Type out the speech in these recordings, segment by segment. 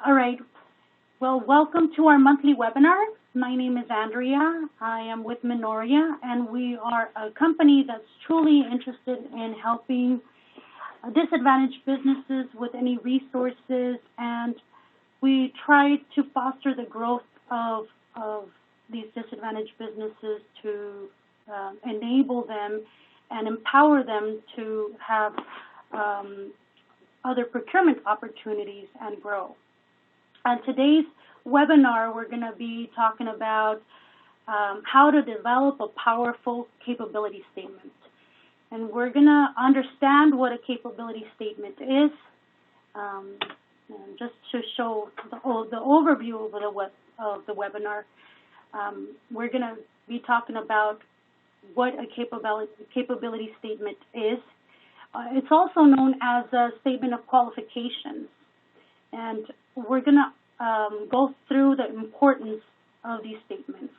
All right. Well, welcome to our monthly webinar. My name is Andrea. I am with Minoria, and we are a company that's truly interested in helping disadvantaged businesses with any resources, and we try to foster the growth of these disadvantaged businesses to enable them and empower them to have other procurement opportunities and grow. On today's webinar, we're going to be talking about how to develop a powerful capability statement. And we're going to understand what a capability statement is, and just to show the overview of the webinar. We're going to be talking about what a capability statement is. It's also known as a statement of qualifications. And we're going to go through the importance of these statements.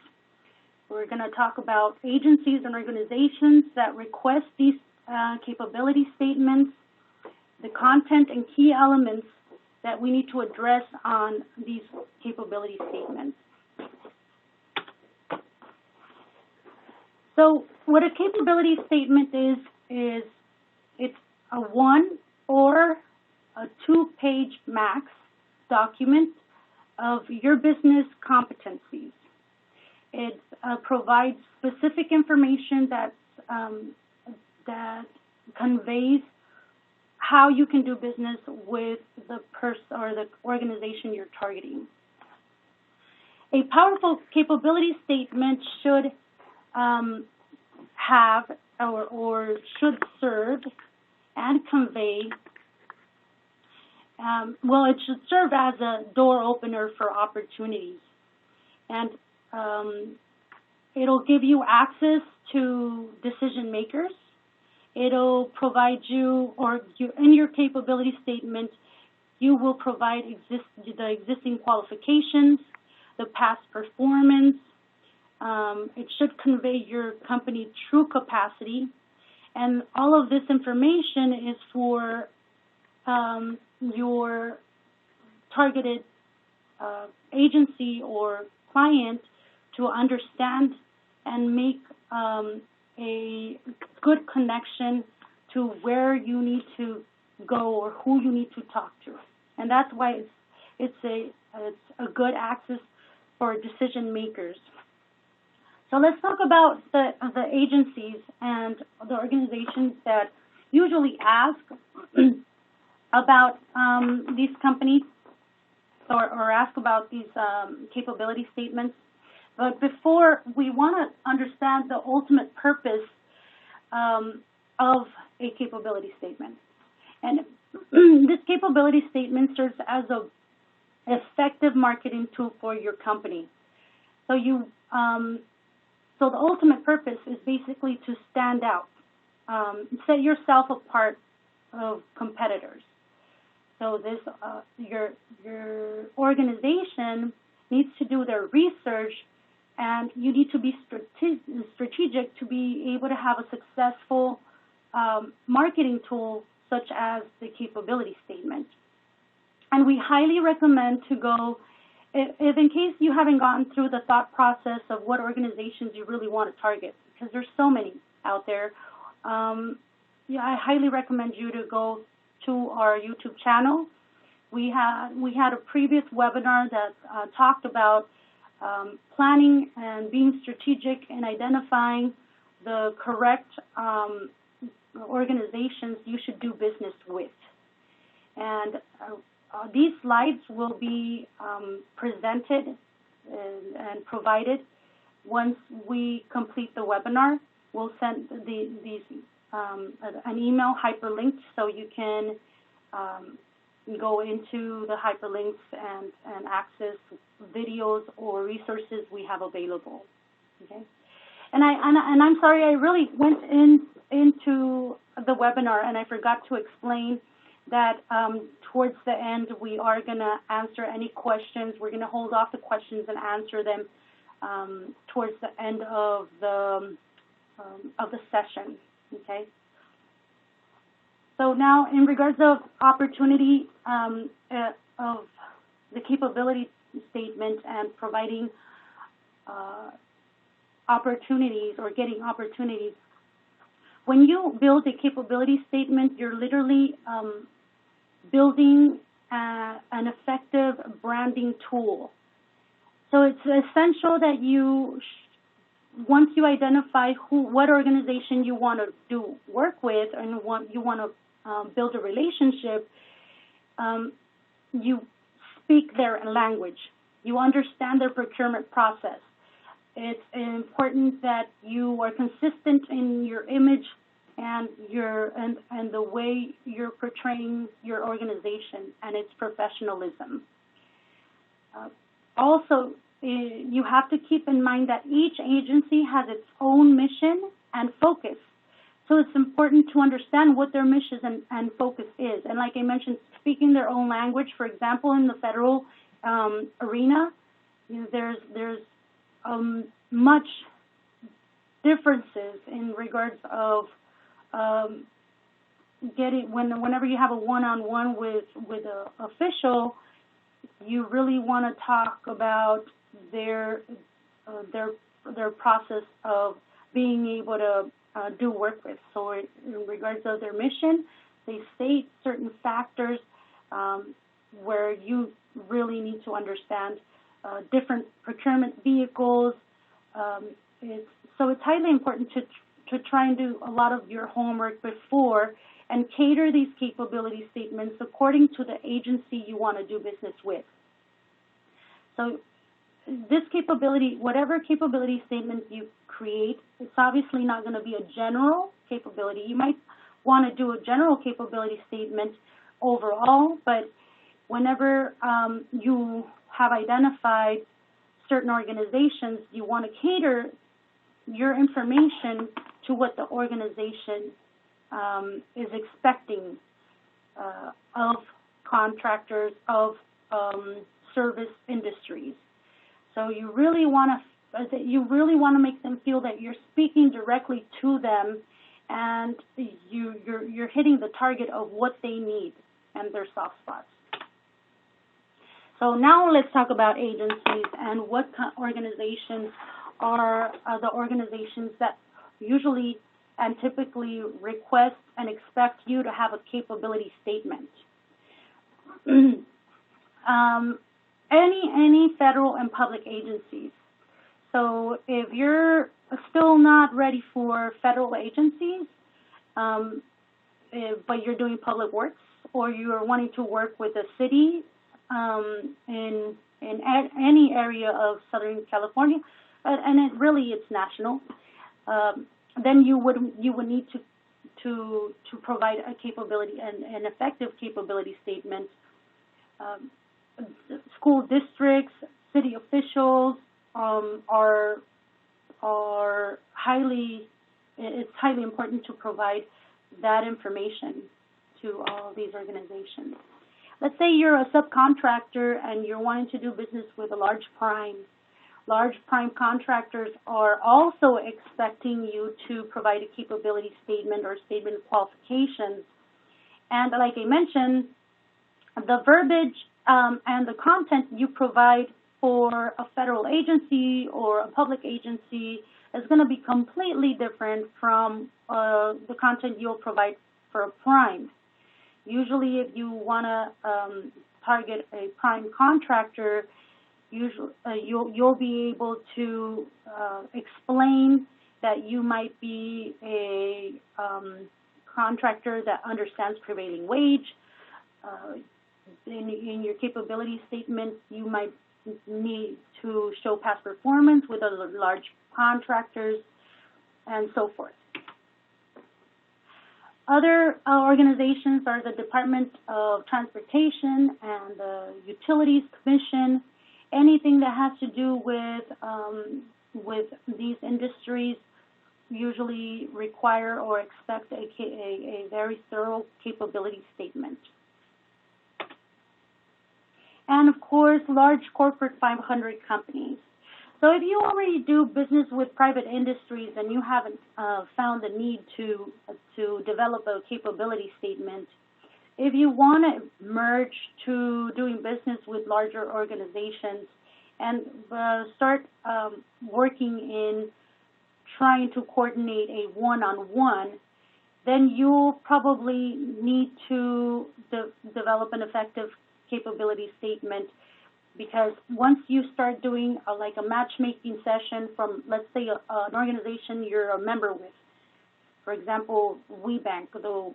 We're going to talk about agencies and organizations that request these capability statements, the content and key elements that we need to address on these capability statements. So what a capability statement is it's a 1 or a 2-page max document of your business competencies. It provides specific information that conveys how you can do business with the person or the organization you're targeting. A powerful capability statement should have or should serve and convey it should serve as a door opener for opportunities. And it'll give you access to decision makers. It'll provide you, in your capability statement, you will provide the existing qualifications, the past performance. It should convey your company's true capacity. And all of this information is for your targeted agency or client to understand and make a good connection to where you need to go or who you need to talk to. And that's why it's a good access for decision makers. So let's talk about the agencies and the organizations that usually ask about these companies or ask about these capability statements. But before, we want to understand the ultimate purpose of a capability statement. And this capability statement serves as an effective marketing tool for your company. So so the ultimate purpose is basically to stand out, set yourself apart of competitors. So this your organization needs to do their research, and you need to be strategic to be able to have a successful marketing tool such as the capability statement. And we highly recommend to go, if in case you haven't gone through the thought process of what organizations you really want to target, because there's so many out there, I highly recommend you to go to our YouTube channel. We had a previous webinar that talked about planning and being strategic and identifying the correct organizations you should do business with. And these slides will be presented and provided once we complete the webinar. We'll send an email hyperlinked so you can go into the hyperlinks and access videos or resources we have available. Okay, and I'm sorry, I really went into the webinar and I forgot to explain that towards the end we are going to answer any questions. We're going to hold off the questions and answer them towards the end of the session. Okay. So now, in regards of opportunity of the capability statement and providing opportunities or getting opportunities. When you build a capability statement, you're literally building an effective branding tool. So it's essential that you, once you identify what organization you want to do work with and you want to build a relationship, you speak their language. You understand their procurement process. It's important that you are consistent in your image and the way you're portraying your organization and its professionalism. Also, you have to keep in mind that each agency has its own mission and focus. So it's important to understand what their mission and focus is. And like I mentioned, speaking their own language, for example, in the federal arena, there's much differences in regards of whenever you have a one-on-one with an official, you really want to talk about their process of being able to do work with. So in regards of their mission, they state certain factors where you really need to understand different procurement vehicles. So it's highly important to try and do a lot of your homework before and cater these capability statements according to the agency you want to do business with. So this capability, whatever capability statement you create, it's obviously not going to be a general capability. You might want to do a general capability statement overall, but whenever you have identified certain organizations, you want to cater your information to what the organization is expecting of contractors, of service industries. So you really want to make them feel that you're speaking directly to them, and you're hitting the target of what they need and their soft spots. So now let's talk about agencies and what organizations are the organizations that usually and typically request and expect you to have a capability statement. Any federal and public agencies. So if you're still not ready for federal agencies, but you're doing public works, or you're wanting to work with a city in any area of Southern California, and it's national, then you would need to provide a capability, an effective capability statement. School districts, city officials it's highly important to provide that information to all these organizations. Let's say you're a subcontractor and you're wanting to do business with a large prime. Large prime contractors are also expecting you to provide a capability statement or statement of qualifications. And like I mentioned, the verbiage and the content you provide for a federal agency or a public agency is going to be completely different from the content you'll provide for a prime. Usually, if you want to target a prime contractor, you'll be able to explain that you might be a contractor that understands prevailing wage. In your capability statement, you might need to show past performance with other large contractors and so forth. Other organizations are the Department of Transportation and the Utilities Commission. Anything that has to do with these industries usually require or expect a very thorough capability statement. And of course, large corporate 500 companies. So if you already do business with private industries and you haven't found the need to develop a capability statement, If you want to merge to doing business with larger organizations and start working in trying to coordinate a one-on-one, then you'll probably need to develop an effective capability statement, because once you start doing like a matchmaking session from, let's say, an organization you're a member with, for example, WeBank, the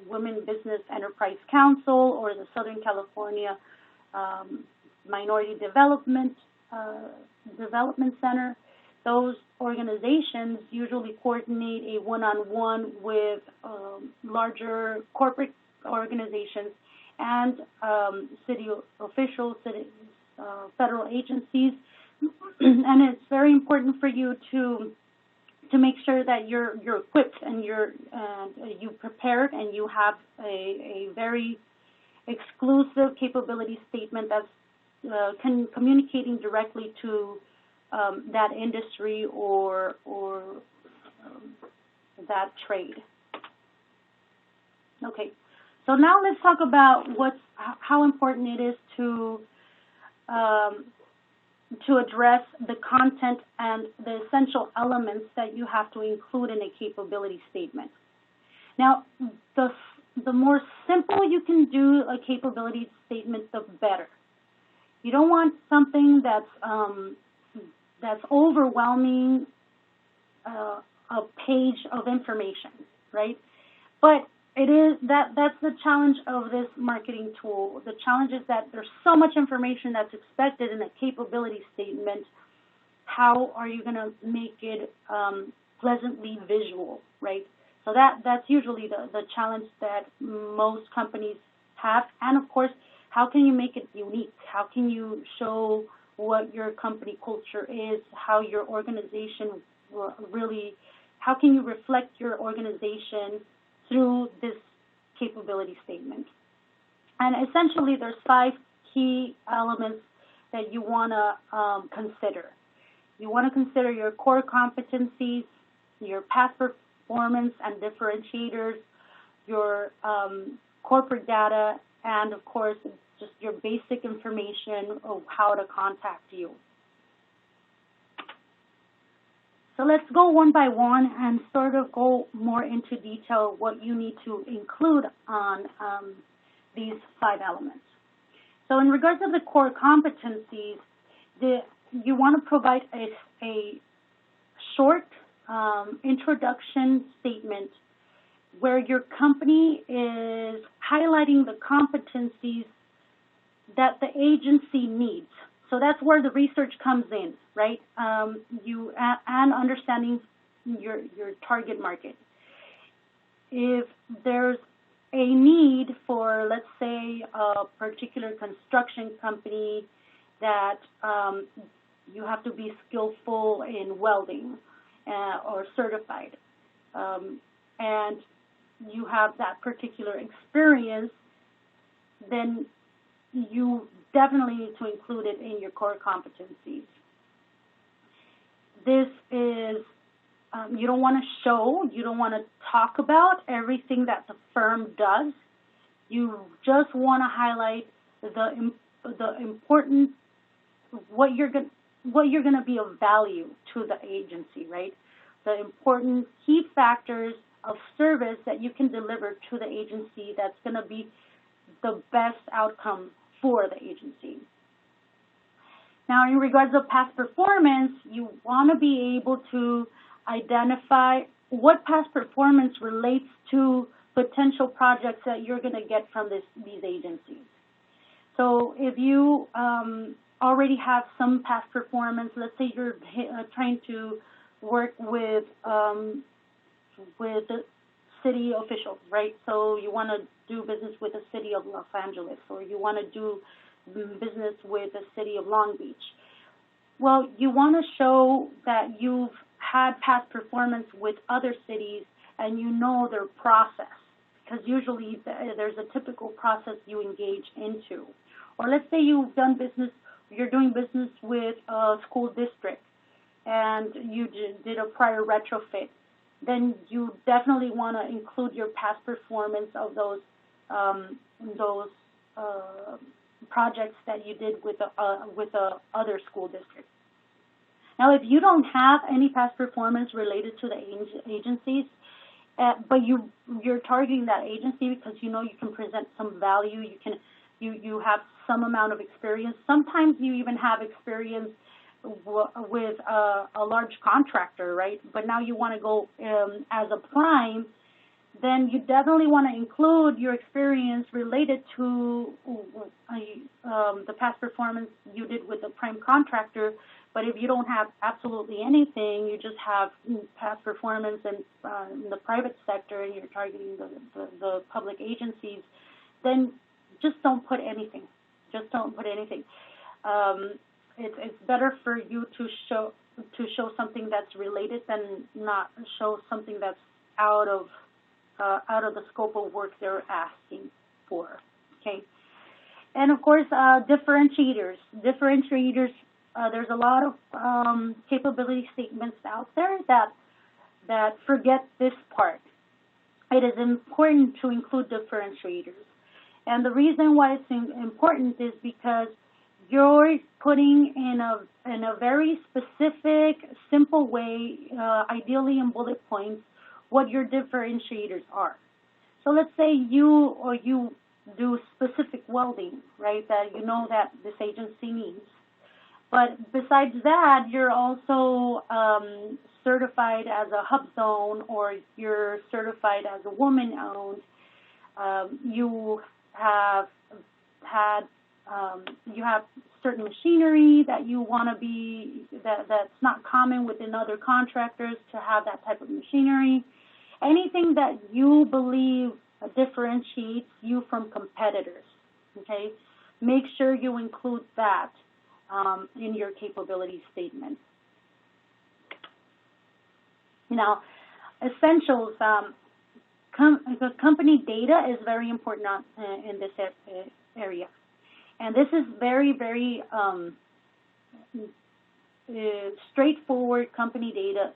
Women Business Enterprise Council, or the Southern California Minority Development Center, those organizations usually coordinate a one-on-one with larger corporate organizations and city officials, federal agencies, and it's very important for you to make sure that you're equipped and you prepared and you have a very exclusive capability statement that's communicating directly to that industry or that trade. Okay, so now let's talk about how important it is to address the content and the essential elements that you have to include in a capability statement. Now, the more simple you can do a capability statement, the better. You don't want something that's overwhelming a page of information, right? But it is that's the challenge of this marketing tool. The challenge is that there's so much information that's expected in a capability statement. How are you going to make it pleasantly visual, right? So that's usually the challenge that most companies have. And of course, how can you make it unique? How can you show what your company culture is, how your organization really, how can you reflect your organization through this capability statement? And essentially, there's 5 key elements that you want to consider. You want to consider your core competencies, your past performance and differentiators, your corporate data, and of course, just your basic information of how to contact you. So let's go one by one and sort of go more into detail what you need to include on these 5 elements. So in regards to the core competencies, you want to provide a short introduction statement where your company is highlighting the competencies that the agency needs. So that's where the research comes in, right? And understanding your target market. If there's a need for, let's say, a particular construction company that you have to be skillful in welding or certified, and you have that particular experience, then you definitely need to include it in your core competencies. This is, you don't want to show, you don't want to talk about everything that the firm does. You just want to highlight the important, what you're going to be of value to the agency, right? The important key factors of service that you can deliver to the agency that's going to be the best outcome for the agency. Now, in regards to past performance, you want to be able to identify what past performance relates to potential projects that you're going to get from these agencies. So if you already have some past performance, let's say you're trying to work with the city officials, right? So you want to do business with the city of Los Angeles, or you want to do business with the city of Long Beach. Well, you want to show that you've had past performance with other cities and you know their process, because usually there's a typical process you engage into. Or let's say you're doing business with a school district and you did a prior retrofit. Then you definitely want to include your past performance of those those projects that you did with other school districts. Now, if you don't have any past performance related to the agencies, but you're targeting that agency because you know you can present some value, you have some amount of experience. Sometimes you even have experience with a large contractor, right? But now you want to go as a prime, then you definitely want to include your experience related to the past performance you did with the prime contractor. But if you don't have absolutely anything, you just have past performance in the private sector and you're targeting the public agencies, then just don't put anything. Just don't put anything. It's better for you to show something that's related than not show something that's out of the scope of work they're asking for. Okay, and of course differentiators. There's a lot of capability statements out there that forget this part. It is important to include differentiators. And the reason why it's important is because you're putting in a very specific, simple way, ideally in bullet points, what your differentiators are. So let's say you do specific welding, right, that you know that this agency needs. But besides that, you're also certified as a hub zone, or you're certified as a woman-owned. You have certain machinery that you want to be, that's not common within other contractors to have that type of machinery. Anything that you believe differentiates you from competitors, okay? Make sure you include that in your capability statement. Now, essentials, the company data is very important in this area. And this is very, very straightforward company data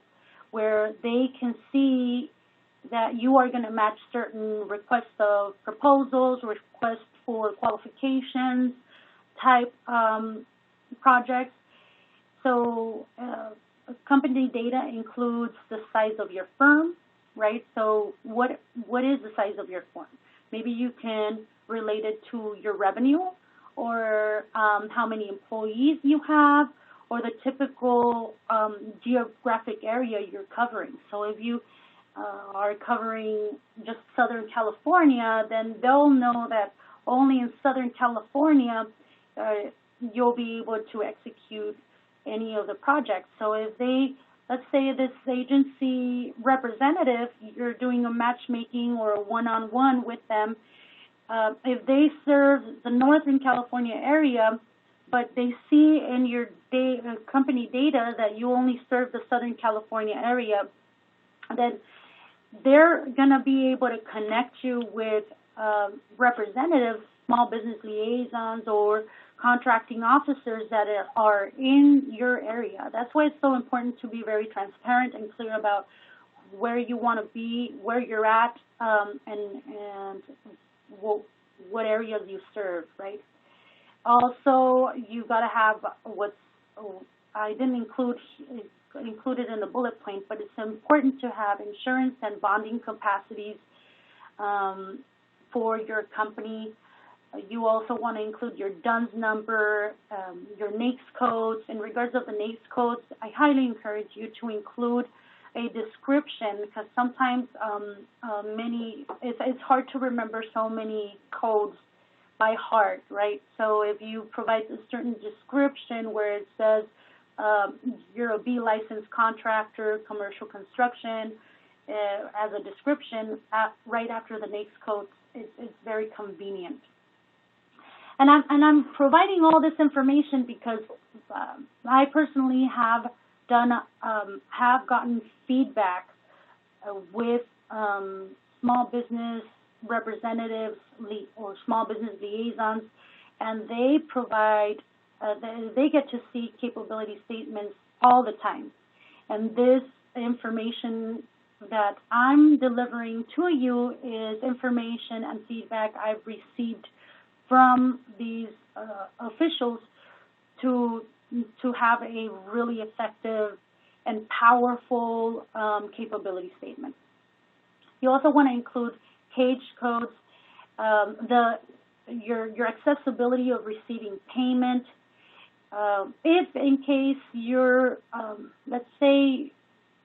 where they can see that you are going to match certain requests of proposals, requests for qualifications type projects. So company data includes the size of your firm, right? So what is the size of your firm? Maybe you can relate it to your revenue, or how many employees you have, or the typical geographic area you're covering. So if you are covering just Southern California, then they'll know that only in Southern California you'll be able to execute any of the projects. So if they, let's say this agency representative, you're doing a matchmaking or a one-on-one with them, if they serve the Northern California area, but they see in your company data that you only serve the Southern California area, then they're going to be able to connect you with representatives, small business liaisons, or contracting officers that are in your area. That's why it's so important to be very transparent and clear about where you want to be, where you're at, and what areas you serve, right? Also, you got to have I didn't include it in the bullet point, but it's important to have insurance and bonding capacities for your company. You also want to include your DUNS number, your NAICS codes. In regards of the NAICS codes, I highly encourage you to include a description, because sometimes it's hard to remember so many codes by heart, right? So if you provide a certain description where it says you're a B licensed contractor, commercial construction, as a description right after the NAICS codes, it's very convenient. And I'm providing all this information because I personally have gotten feedback with small business representatives or small business liaisons, and they provide they get to see capability statements all the time, and this information that I'm delivering to you is information and feedback I've received from these officials to have a really effective and powerful capability statement. You also want to include cage codes, your accessibility of receiving payment. If in case you're, let's say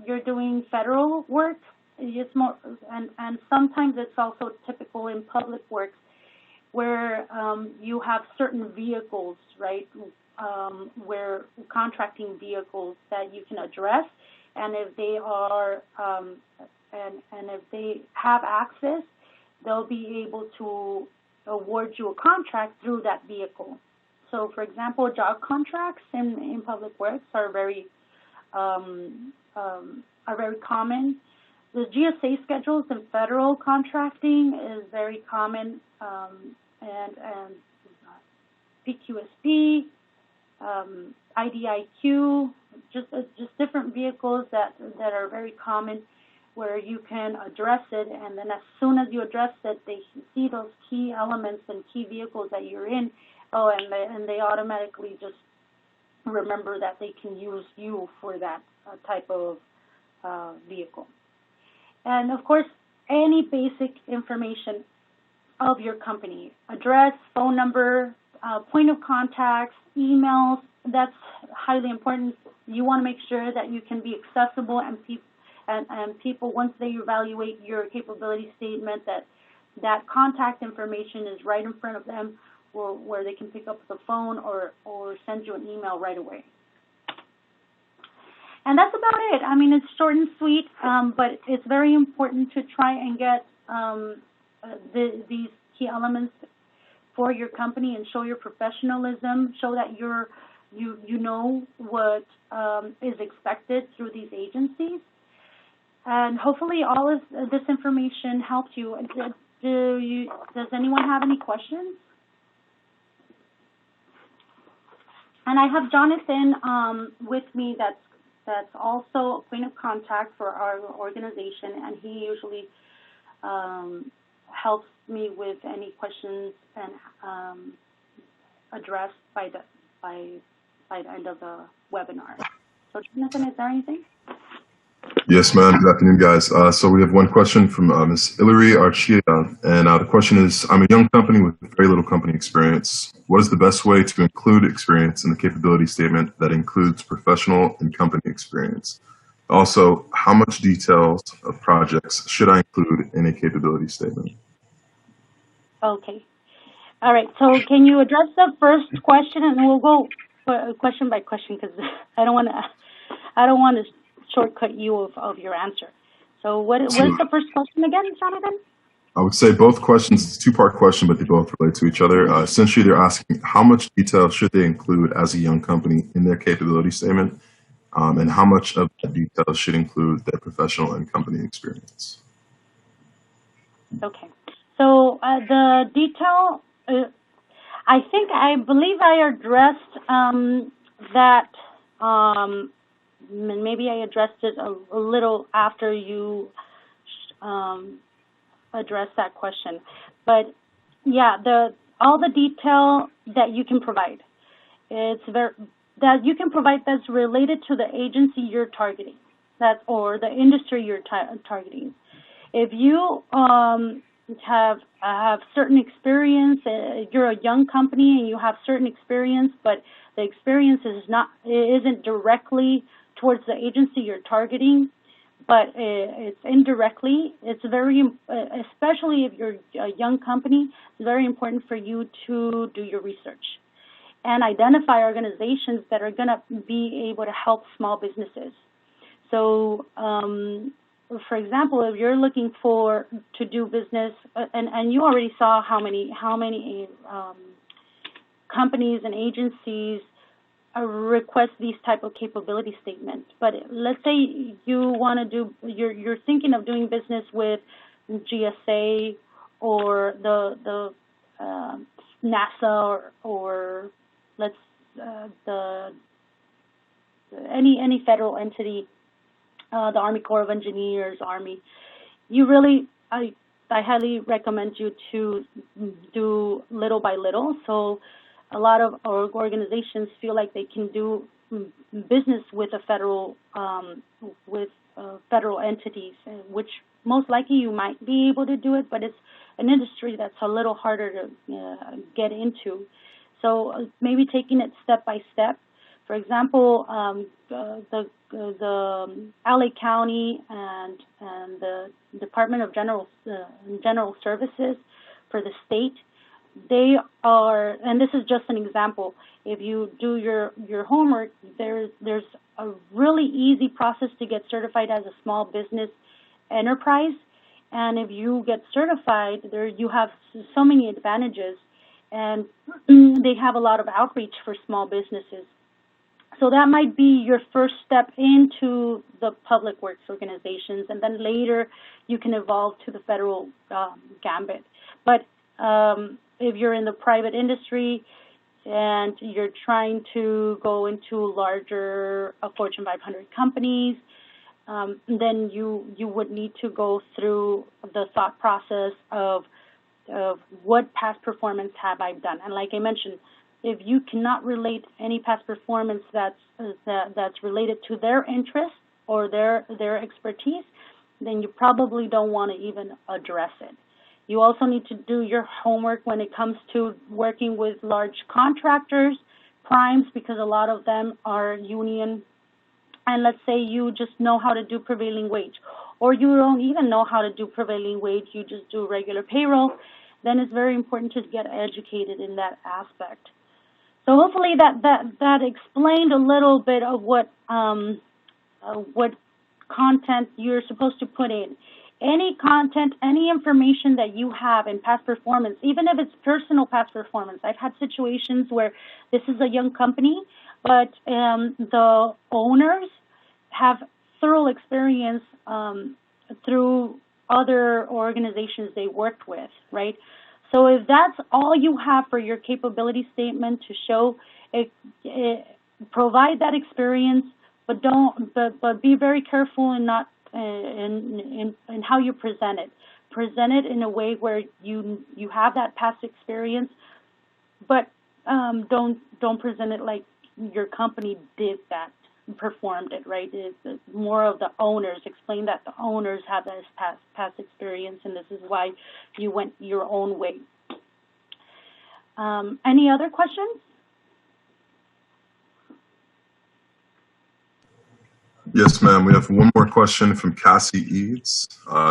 you're doing federal work, it's more, and sometimes it's also typical in public works where you have certain vehicles, right, where contracting vehicles that you can address, and if they are, and if they have access, they'll be able to award you a contract through that vehicle. So, for example, job contracts in public works are very common. The GSA schedules in federal contracting is very common, and PQSP, IDIQ, just different vehicles that are very common, where you can address it, and then as soon as you address it, they see those key elements and key vehicles that you're in, and they automatically just remember that they can use you for that type of vehicle. And of course, any basic information of your company, address, phone number, point of contacts, emails, that's highly important. You want to make sure that you can be accessible, and people, once they evaluate your capability statement, that contact information is right in front of them, where they can pick up the phone or send you an email right away. And that's about it. I mean, it's short and sweet, but it's very important to try and get these key elements for your company and show your professionalism, show that you know what is expected through these agencies. And hopefully all of this information helps you. Does anyone have any questions? And I have Jonathan with me that's also a point of contact for our organization, and he usually helps me with any questions and addressed by the end of the webinar. So Jonathan, is there anything? Yes, ma'am. Good afternoon, guys. So we have one question from Ms. Hillary Archia, and the question is, I'm a young company with very little company experience. What is the best way to include experience in the capability statement that includes professional and company experience? Also, how much details of projects should I include in a capability statement? Okay. All right. So can you address the first question, and we'll go question by question, because I don't want to shortcut you of your answer. So what is the first question again, Jonathan? I would say both questions, it's a two-part question, but they both relate to each other. Essentially, they're asking how much detail should they include as a young company in their capability statement, and how much of that detail should include their professional and company experience. Okay. So the detail, I believe I addressed that. Maybe I addressed it a little after you addressed that question. But yeah, all the detail that you can provide, that you can provide that's related to the agency you're targeting, or the industry you're targeting. If you have certain experience, you're a young company and you have certain experience, but the experience isn't directly towards the agency you're targeting, but it's indirectly. It's very, especially if you're a young company, it's very important for you to do your research and identify organizations that are going to be able to help small businesses. So, for example, if you're looking to do business, and you already saw how many companies and agencies request these type of capability statements. But let's say you want to do, you're thinking of doing business with GSA or the NASA or any federal entity the Army Corps of Engineers, Army. You really, I highly recommend you to do little by little. So a lot of our organizations feel like they can do business with a federal, federal entities, which most likely you might be able to do it, but it's an industry that's a little harder to get into. So maybe taking it step by step. For example, the LA County and the Department of General Services for the state, they are, and this is just an example. If you do your homework, there's a really easy process to get certified as a small business enterprise, and if you get certified, there you have so many advantages, and they have a lot of outreach for small businesses. So that might be your first step into the public works organizations, and then later you can evolve to the federal gambit. But if you're in the private industry and you're trying to go into larger Fortune 500 companies, then you would need to go through the thought process of what past performance have I done. And like I mentioned, if you cannot relate any past performance that's related to their interest or their expertise, then you probably don't want to even address it. You also need to do your homework when it comes to working with large contractors, primes, because a lot of them are union. And let's say you just know how to do prevailing wage, or you don't even know how to do prevailing wage, you just do regular payroll, then it's very important to get educated in that aspect. So hopefully that explained a little bit of what content you're supposed to put in. Any content, any information that you have in past performance, even if it's personal past performance. I've had situations where this is a young company, but the owners have thorough experience through other organizations they worked with, right? So if that's all you have for your capability statement to show, provide that experience, but be very careful in not in how you present it. Present it in a way where you have that past experience, but don't present it like your company did that, performed it, right? It's more of the owners. Explain that the owners have this past experience, and this is why you went your own way. Any other questions? Yes, ma'am. We have one more question from Cassie Eads.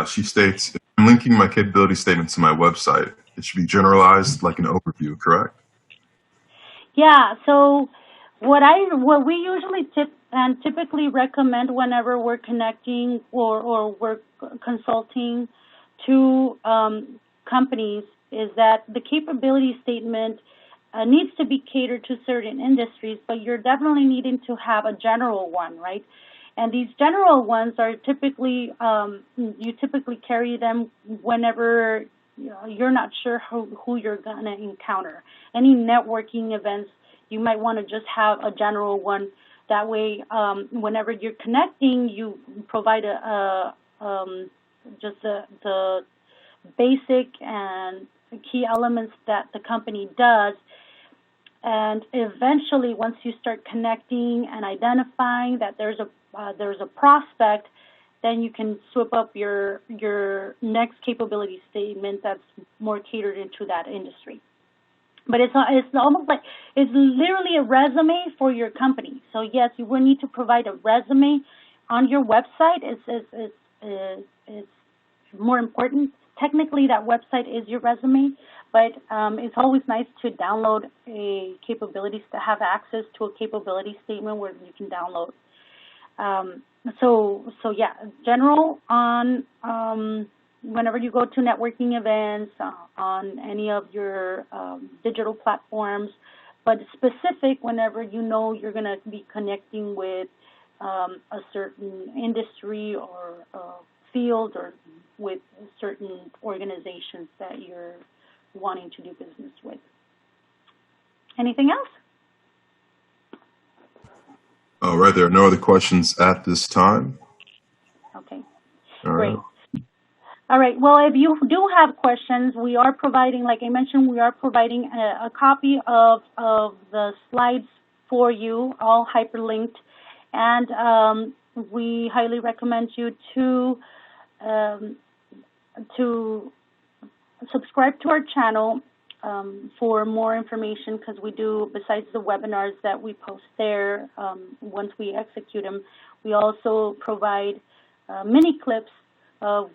She states, if I'm linking my capability statement to my website, it should be generalized like an overview, correct? Yeah, so what we usually typically recommend whenever we're connecting or we're consulting to companies is that the capability statement needs to be catered to certain industries, but you're definitely needing to have a general one, right? And these general ones are typically, you typically carry them whenever you're not sure who you're going to encounter. Any networking events, you might want to just have a general one. That way, whenever you're connecting, you provide just the basic and key elements that the company does. And eventually, once you start connecting and identifying that there's a prospect, then you can swip up your next capability statement that's more catered into that industry. But it's almost like it's literally a resume for your company. So yes, you will need to provide a resume on your website. It's more important. Technically, that website is your resume, but it's always nice to download a capabilities, to have access to a capability statement where you can download. So yeah, general on whenever you go to networking events, on any of your digital platforms, but specific whenever you know you're going to be connecting with a certain industry or field or with certain organizations that you're wanting to do business with. Anything else? All right, there are no other questions at this time. Great. All right. Well, if you do have questions, we are providing, like I mentioned, we are providing a copy of the slides for you, all hyperlinked, and we highly recommend you to subscribe to our channel for more information, because we do, besides the webinars that we post there, once we execute them, we also provide mini clips of,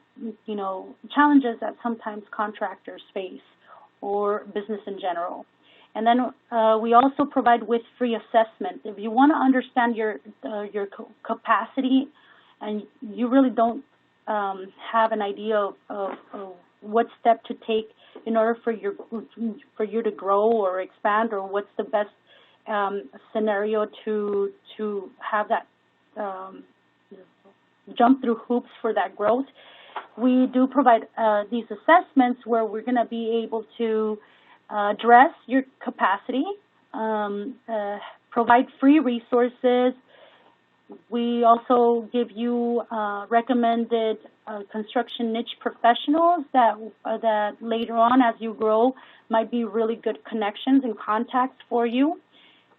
you know, challenges that sometimes contractors face or business in general. And then we also provide with free assessment. If you want to understand your capacity and you really don't have an idea of what step to take in order for you to grow or expand, or what's the best scenario to have that jump through hoops for that growth, we do provide these assessments where we're going to be able to address your capacity, provide free resources. We also give you recommended construction niche professionals that later on, as you grow, might be really good connections and contacts for you.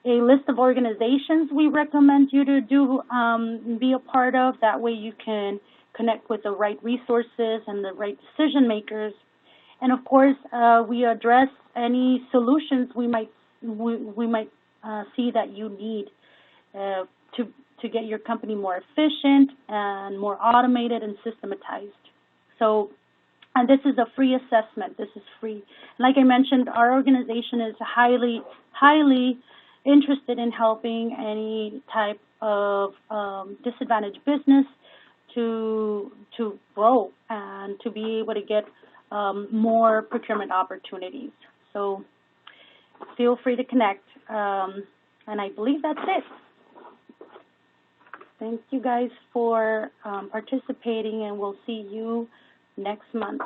A list of organizations we recommend you to be a part of. That way you can connect with the right resources and the right decision makers. And of course, we address any solutions we might see that you need to get your company more efficient and more automated and systematized. So, and this is a free assessment. This is free. Like I mentioned, our organization is highly interested in helping any type of disadvantaged business to grow and to be able to get more procurement opportunities. So feel free to connect. And I believe that's it. Thank you guys for participating, and we'll see you next month.